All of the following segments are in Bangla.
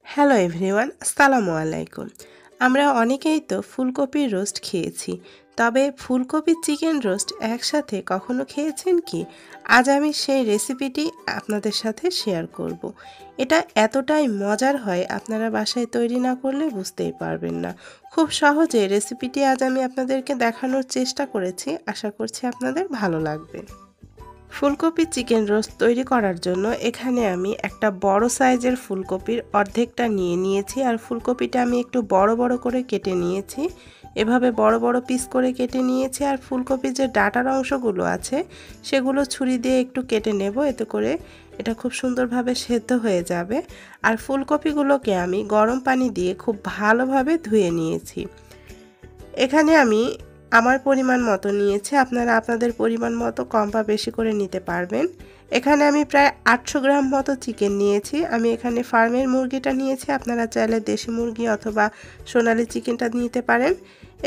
হ্যালো এভরিওয়ান, আসসালামু আলাইকুম। আমরা অনেকেই তো ফুলকপির রোস্ট খেয়েছি, তবে ফুলকপির চিকেন রোস্ট একসাথে কখনো খেয়েছেন কি? আজ আমি সেই রেসিপিটি আপনাদের সাথে শেয়ার করব। এটা এতটাই মজার হয়, আপনারা বাসায় তৈরি না করলে বুঝতেই পারবেন না। খুব সহজে রেসিপিটি আজ আমি আপনাদেরকে দেখানোর চেষ্টা করেছি, আশা করছি আপনাদের ভালো লাগবে। ফুলকপি চিকেন রোস্ট তৈরি করার জন্য এখানে আমি একটা বড় সাইজের ফুলকপির অর্ধেকটা নিয়ে নিয়েছি, আর ফুলকপিটা আমি একটু বড় বড় করে কেটে নিয়েছি। এভাবে বড় বড় পিস করে কেটে নিয়েছি, আর ফুলকপির যে ডাঁটার অংশগুলো আছে সেগুলো ছুরি দিয়ে একটু কেটে নেব, এতে করে এটা খুব সুন্দরভাবে সেদ্ধ হয়ে যাবে। আর ফুলকপিগুলোকে আমি গরম পানি দিয়ে খুব ভালোভাবে ধুয়ে নিয়েছি। এখানে আমি আমার পরিমাণ মতো নিয়েছি, আপনারা আপনাদের পরিমাণ মতো কম বা বেশি করে নিতে পারবেন। এখানে আমি প্রায় 800 গ্রাম মতো চিকেন নিয়েছি। আমি এখানে ফার্মের মুরগিটা নিয়েছি, আপনারা চাইলে দেশি মুরগি অথবা সোনালি চিকেনটা নিতে পারেন।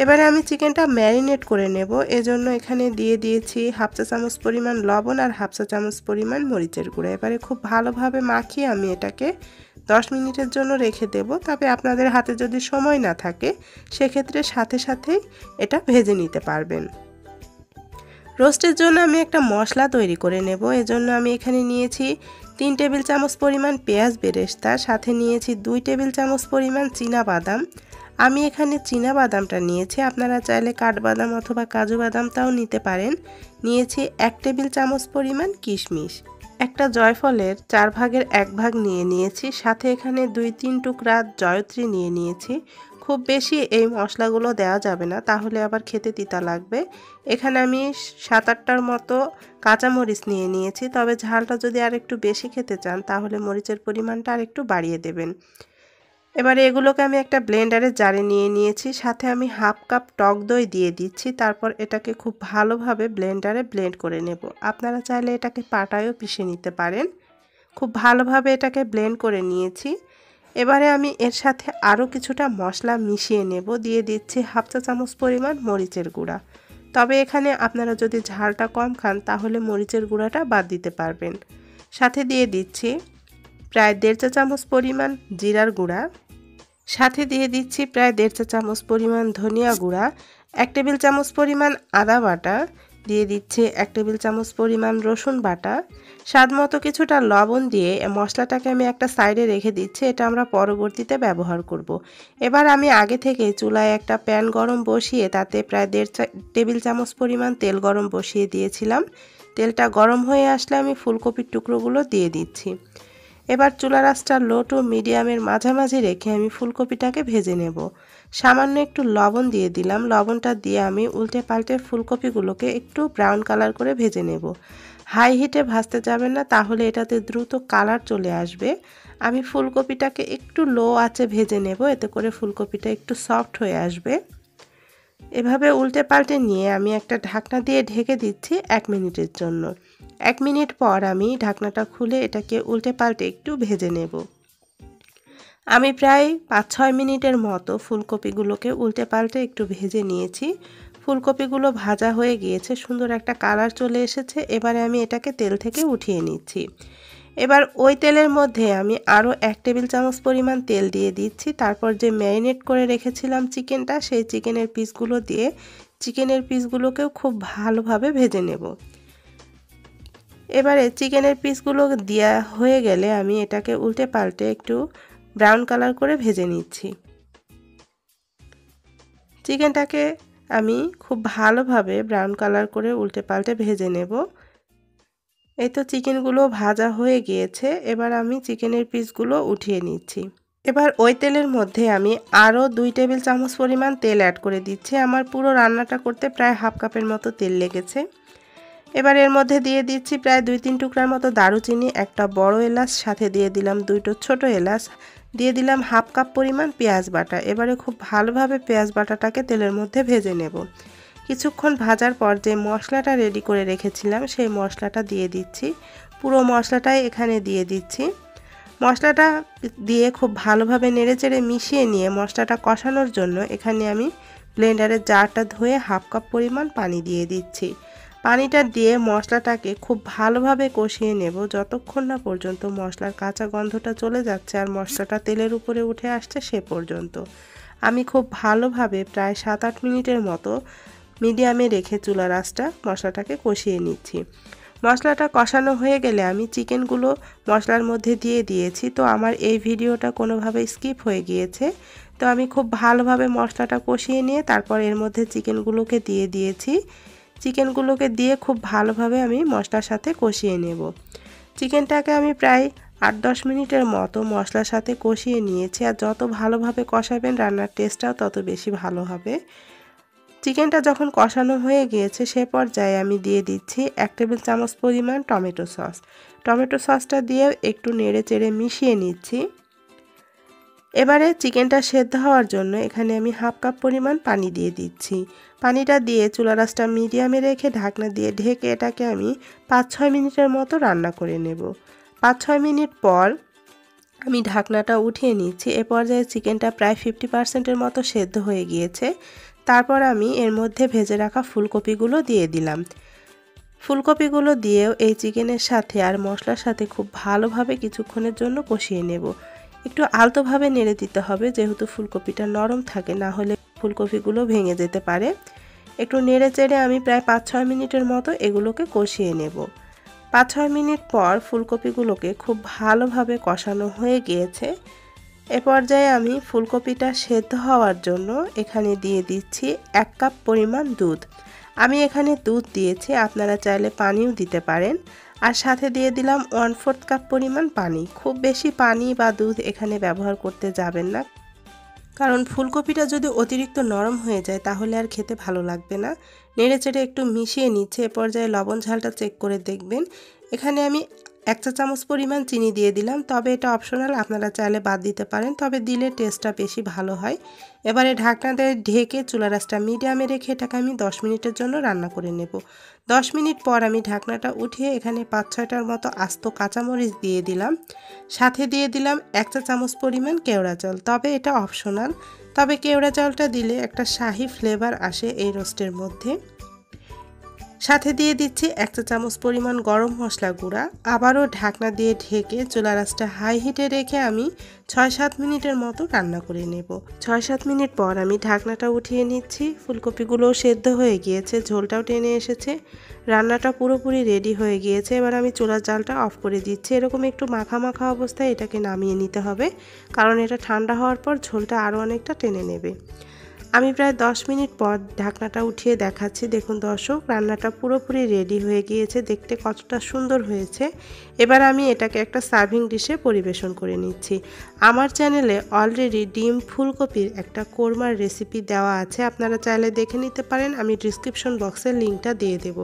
এবারে আমি চিকেনটা ম্যারিনেট করে নেব, এজন্য এখানে দিয়ে দিয়েছি হাফ চা চামচ পরিমাণ লবণ আর হাফ চা চামচ পরিমাণ মরিচের গুঁড়ো। এবারে খুব ভালোভাবে মাখিয়ে আমি এটাকে 10 মিনিটের জন্য রেখে দেব। তবে আপনাদের হাতে যদি সময় না থাকে সেক্ষেত্রে সাথে সাথেই এটা ভেজে নিতে পারবেন। রোস্টের জন্য আমি একটা মশলা তৈরি করে নেব, এজন্য আমি এখানে নিয়েছি 3 টেবিল চামচ পরিমাণ পেঁয়াজ বেরেস্তা, সাথে নিয়েছি 2 টেবিল চামচ পরিমাণ চীনাবাদাম। আমি এখানে চীনাবাদামটা নিয়েছি, আপনারা চাইলে কাঠবাদাম অথবা কাজু বাদামটাও নিতে পারেন। নিয়েছি 1 টেবিল চামচ পরিমাণ কিশমিশ। একটা জয়ফলের 4 ভাগের 1 ভাগ নিয়ে নিয়েছি, সাথে এখানে 2-3 টুকরা জয়ত্রী নিয়ে নিয়েছি। খুব বেশি এই মশলাগুলো দেওয়া যাবে না, তাহলে আবার খেতে তিতা লাগবে। এখানে আমি 7-8টার মতো কাঁচামরিচ নিয়ে নিয়েছি, তবে ঝালটা যদি আর একটু বেশি খেতে চান তাহলে মরিচের পরিমাণটা আর একটু বাড়িয়ে দেবেন। এবারে এগুলোকে আমি একটা ব্লেন্ডারের জারে নিয়ে নিয়েছি, সাথে আমি হাফ কাপ টক দই দিয়ে দিচ্ছি। তারপর এটাকে খুব ভালোভাবে ব্লেন্ডারে ব্লেন্ড করে নেব। আপনারা চাইলে এটাকে পাটায়ও পিষে নিতে পারেন। খুব ভালোভাবে এটাকে ব্লেন্ড করে নিয়েছি। এবারে আমি এর সাথে আরও কিছুটা মশলা মিশিয়ে নেব, দিয়ে দিচ্ছি হাফ চা চামচ পরিমাণ মরিচের গুঁড়া। তবে এখানে আপনারা যদি ঝালটা কম খান তাহলে মরিচের গুঁড়াটা বাদ দিতে পারবেন। সাথে দিয়ে দিচ্ছি প্রায় 1.5 চা চামচ পরিমাণ জিরার গুঁড়া, সাথে দিয়ে দিচ্ছি প্রায় 1.5 চা চামচ পরিমাণ ধনিয়া গুঁড়া, 1 টেবিল চামচ পরিমাণ আদা বাটা, দিয়ে দিচ্ছি 1 টেবিল চামচ পরিমাণ রসুন বাটা, স্বাদ মতো কিছুটা লবণ দিয়ে মশলাটাকে আমি একটা সাইডে রেখে দিচ্ছি, এটা আমরা পরবর্তীতে ব্যবহার করব। এবার আমি আগে থেকে চুলায় একটা প্যান গরম বসিয়ে তাতে প্রায় 1.5 টেবিল চামচ পরিমাণ তেল গরম বসিয়ে দিয়েছিলাম। তেলটা গরম হয়ে আসলে আমি ফুলকপির টুকরোগুলো দিয়ে দিচ্ছি। এবার চুলার আঁচটা লো টু মিডিয়ামের মাঝামাঝি রেখে আমি ফুলকপিটাকে ভেজে নেব। সামান্য একটু লবণ দিয়ে দিলাম, লবণটা দিয়ে আমি উল্টে পাল্টে ফুলকপিগুলোকে একটু ব্রাউন কালার করে ভেজে নেব। হাই হিটে ভাজতে যাবেন না, তাহলে এটাতে দ্রুত কালার চলে আসবে। আমি ফুলকপিটাকে একটু লো আঁচে ভেজে নেব, এতে করে ফুলকপিটা একটু সফট হয়ে আসবে। এভাবে উল্টে পাল্টে নিয়ে আমি একটা ঢাকনা দিয়ে ঢেকে দিচ্ছি 1 মিনিটের জন্য। 1 মিনিট পর আমি ঢাকনাটা খুলে এটাকে উল্টে পাল্টে একটু ভেজে নেব। আমি প্রায় 5-6 মিনিটের মতো ফুলকপিগুলোকে উল্টে পাল্টে একটু ভেজে নিয়েছি। ফুলকপিগুলো ভাজা হয়ে গিয়েছে, সুন্দর একটা কালার চলে এসেছে। এবারে আমি এটাকে তেল থেকে উঠিয়ে নিচ্ছি। এবার ওই তেলের মধ্যে আমি আরও 1 টেবিল চামচ পরিমাণ তেল দিয়ে দিচ্ছি। তারপর যে ম্যারিনেট করে রেখেছিলাম চিকেনটা, সেই চিকেনের পিসগুলো দিয়ে চিকেনের পিসগুলোকেও খুব ভালোভাবে ভেজে নেব। এবারে চিকেনের পিসগুলো দেওয়া হয়ে গেলে আমি এটাকে উল্টে পাল্টে একটু ব্রাউন কালার করে ভেজে নিচ্ছি। চিকেনটাকে আমি খুব ভালোভাবে ব্রাউন কালার করে উল্টে পাল্টে ভেজে নেব। এই তো চিকেনগুলো ভাজা হয়ে গিয়েছে, এবার আমি চিকেনের পিসগুলো উঠিয়ে নিচ্ছি। এবার ওই তেলের মধ্যে আমি আরও 2 টেবিল চামচ পরিমাণ তেল অ্যাড করে দিচ্ছি। আমার পুরো রান্নাটা করতে প্রায় হাফ কাপের মতো তেল লেগেছে। এবার এর মধ্যে দিয়ে দিচ্ছি প্রায় 2-3 টুকরার মতো দারুচিনি, একটা বড় এলাচ, সাথে দিয়ে দিলাম 2টো ছোট এলাচ, দিয়ে দিলাম হাফ কাপ পরিমাণ পেঁয়াজ বাটা। এবারে খুব ভালোভাবে পেঁয়াজ বাটাটাকে তেলের মধ্যে ভেজে নেব। কিছুক্ষণ ভাজার পর যে মশলাটা রেডি করে রেখেছিলাম সেই মশলাটা দিয়ে দিচ্ছি। পুরো মশলাটাই এখানে দিয়ে দিচ্ছি। মশলাটা দিয়ে খুব ভালোভাবে নেড়েচেড়ে মিশিয়ে নিয়ে মশলাটা কষানোর জন্য এখানে আমি ব্লেন্ডারের জারটা ধুয়ে হাফ কাপ পরিমাণ পানি দিয়ে দিচ্ছি। পানিটা দিয়ে মশলাটাকে খুব ভালোভাবে কষিয়ে নেব যতক্ষণ না পর্যন্ত মশলার কাঁচা গন্ধটা চলে যাচ্ছে আর মশলাটা তেলের উপরে উঠে আসছে সে পর্যন্ত। আমি খুব ভালোভাবে প্রায় 7-8 মিনিটের মতো মিডিয়ামে রেখে চুলার আঁচটা মশলাটাকে কষিয়ে নিচ্ছি। মশলাটা কষানো হয়ে গেলে আমি চিকেনগুলো মশলার মধ্যে দিয়ে দিয়েছি। তো আমার এই ভিডিওটা কোনোভাবে স্কিপ হয়ে গিয়েছে। তো আমি খুব ভালোভাবে মশলাটা কষিয়ে নিয়ে তারপর এর মধ্যে চিকেনগুলোকে দিয়ে দিয়েছি। চিকেনগুলোকে দিয়ে খুব ভালোভাবে আমি মশলার সাথে কষিয়ে নেব। চিকেনটাকে আমি প্রায় 8-10 মিনিটের মতো মশলার সাথে কষিয়ে নিয়েছি। আর যত ভালোভাবে কষাবেন রান্নার টেস্টটাও তত বেশি ভালো হবে। চিকেনটা যখন কষানো হয়ে গিয়েছে সে পর্যায়ে আমি দিয়ে দিচ্ছি 1 টেবিল চামচ পরিমাণ টমেটো সস। টমেটো সসটা দিয়ে একটু নেড়ে চেড়ে মিশিয়ে নিচ্ছি। এবারে চিকেনটা সেদ্ধ হওয়ার জন্য এখানে আমি 1/2 কাপ পরিমাণ পানি দিয়ে দিচ্ছি। পানিটা দিয়ে চুলার আঁচটা মিডিয়ামে রেখে ঢাকনা দিয়ে ঢেকে এটাকে আমি 5-6 মিনিটের মতো রান্না করে নেব। 5-6 মিনিট পর আমি ঢাকনাটা উঠিয়ে নিচ্ছি। এ পর্যায়ে চিকেনটা প্রায় 50% মতো সেদ্ধ হয়ে গিয়েছে। তারপর আমি এর মধ্যে ভেজে রাখা ফুলকপিগুলো দিয়ে দিলাম। ফুলকপিগুলো দিয়েও এই চিকেনের সাথে আর মশলার সাথে খুব ভালোভাবে কিছুক্ষণের জন্য কষিয়ে নেব। একটু আলতোভাবে নেড়ে দিতে হবে যেহেতু ফুলকপিটা নরম থাকে, না হলে ফুলকপিগুলো ভেঙে যেতে পারে। একটু নেড়ে চেড়ে আমি প্রায় 5-6 মিনিটের মতো এগুলোকে কষিয়ে নেব। 5-6 মিনিট পর ফুলকপিগুলোকে খুব ভালোভাবে কষানো হয়ে গিয়েছে। এ পর্যায়ে আমি ফুলকপিটা সেদ্ধ হওয়ার জন্য এখানে দিয়ে দিচ্ছি 1 কাপ পরিমাণ দুধ। আমি এখানে দুধ দিয়েছি, আপনারা চাইলে পানিও দিতে পারেন। আর সাথে দিয়ে দিলাম 1/4 কাপ পরিমাণ পানি। খুব বেশি পানি বা দুধ এখানে ব্যবহার করতে যাবেন না, কারণ ফুলকপিটা যদি অতিরিক্ত নরম হয়ে যায় তাহলে আর খেতে ভালো লাগবে না। নেড়ে চেড়ে একটু মিশিয়ে নিচ্ছে। এ পর্যায়ে লবণ ঝালটা চেক করে দেখবেন। এখানে আমি 1 চা চামচ পরিমাণ চিনি দিয়ে দিলাম, তবে এটা অপশনাল, আপনারা চাইলে বাদ দিতে পারেন, তবে দিলে টেস্টটা বেশি ভালো হয়। এবারে ঢাকনা দিয়ে ঢেকে চুলার আঁচটা মিডিয়ামে রেখে এটাকে আমি 10 মিনিটের জন্য রান্না করে নেব। 10 মিনিট পর আমি ঢাকনাটা উঠিয়ে এখানে 5-6টার মতো আস্ত কাঁচামরিচ দিয়ে দিলাম। সাথে দিয়ে দিলাম 1 চা চামচ পরিমাণ কেওড়া জল, তবে এটা অপশনাল, তবে কেওড়া জলটা দিলে একটা শাহি ফ্লেভার আসে এই রোস্টের মধ্যে। সাথে দিয়ে দিচ্ছি 1 চা চামচ পরিমাণ গরম মশলা গুঁড়া। আবারও ঢাকনা দিয়ে ঢেকে চুলার আঁচটা হাই হিটে রেখে আমি 6-7 মিনিটের মতো রান্না করে নেব। 6-7 মিনিট পর আমি ঢাকনাটা উঠিয়ে নিচ্ছি। ফুলকপিগুলোও সেদ্ধ হয়ে গিয়েছে, ঝোলটাও টেনে এসেছে, রান্নাটা পুরোপুরি রেডি হয়ে গিয়েছে। এবার আমি চুলার জালটা অফ করে দিচ্ছি। এরকম একটু মাখা মাখা অবস্থায় এটাকে নামিয়ে নিতে হবে, কারণ এটা ঠান্ডা হওয়ার পর ঝোলটা আরও অনেকটা টেনে নেবে। আমি প্রায় 10 মিনিট পর ঢাকনাটা উঠিয়ে দেখাচ্ছি। দেখুন দর্শক, রান্নাটা পুরোপুরি রেডি হয়ে গিয়েছে, দেখতে কতটা সুন্দর হয়েছে। এবার আমি এটাকে একটা সার্ভিং ডিশে পরিবেশন করে নিচ্ছি। আমার চ্যানেলে অলরেডি ডিম ফুলকপির একটা কোরমার রেসিপি দেওয়া আছে, আপনারা চাইলে দেখে নিতে পারেন, আমি ডিসক্রিপশন বক্সের লিঙ্কটা দিয়ে দেব।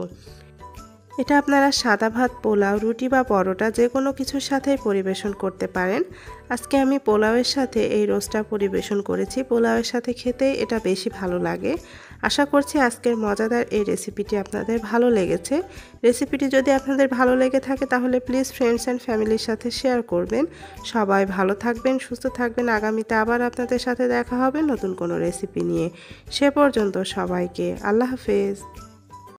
এটা আপনারা সাদা ভাত, পোলাও, রুটি বা পরোটা যে কোনো কিছুর সাথেই পরিবেশন করতে পারেন। আজকে আমি পোলাওয়ের সাথে এই রোস্টটা পরিবেশন করেছি। পোলাওয়ের সাথে খেতে এটা বেশি ভালো লাগে। আশা করছি আজকের মজাদার এই রেসিপিটি আপনাদের ভালো লেগেছে। রেসিপিটি যদি আপনাদের ভালো লেগে থাকে তাহলে প্লিজ ফ্রেন্ডস অ্যান্ড ফ্যামিলির সাথে শেয়ার করবেন। সবাই ভালো থাকবেন, সুস্থ থাকবেন। আগামীতে আবার আপনাদের সাথে দেখা হবে নতুন কোনো রেসিপি নিয়ে। সে পর্যন্ত সবাইকে আল্লাহ হাফেজ।